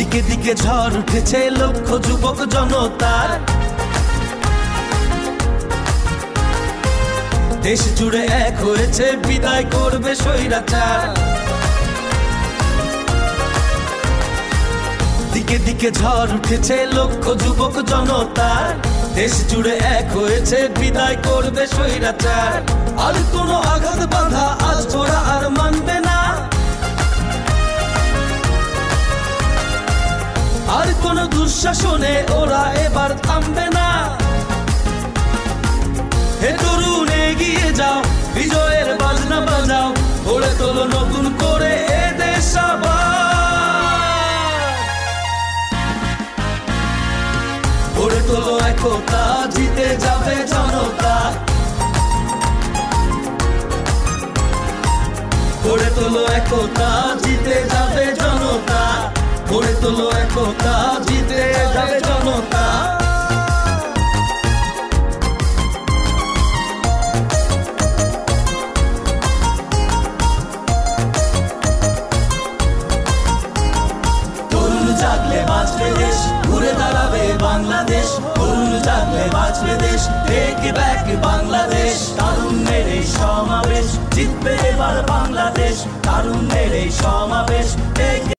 দিকে দিকে ঝড় উঠেছে লক্ষ যুবক জনতার, দেশ জুড়ে এক হয়েছে বিদায় করবে স্বৈরাচার। দিকে দিকে ঝড় উঠেছে লক্ষ যুবক জনতার, দেশ জুড়ে এক হয়েছে বিদায় করবে স্বৈরাচার। আর কোনো আঘাত বাধা আজ ওরা আর মানবে না, আর কোনো দুঃশাসনে ওরা এবার থামবে না। হে তরুণ এগিয়ে যাও, বিজয়ের বাজনা বাজাও, গড়ে তোলো নতুন করে এ দেশ আবার। গড়ে তোলো একতা, জিতে যাবে জনতা। গড়ে তোলো একতা, জিতে যাবে জনতা। গড়ে তোলো একতা, জিতে যাবে জনতা। তরুণ জাগলে বাঁচবে দেশ, ঘুরে দাঁড়াবে বাংলাদেশ। তরুণ জাগলে বাঁচবে দেশ, টেক ব্যাক বাংলাদেশ। তারুণ্যের এই সমাবেশ, জিতবে এবার বাংলাদেশ। তারুণ্যের এই সমাবেশ,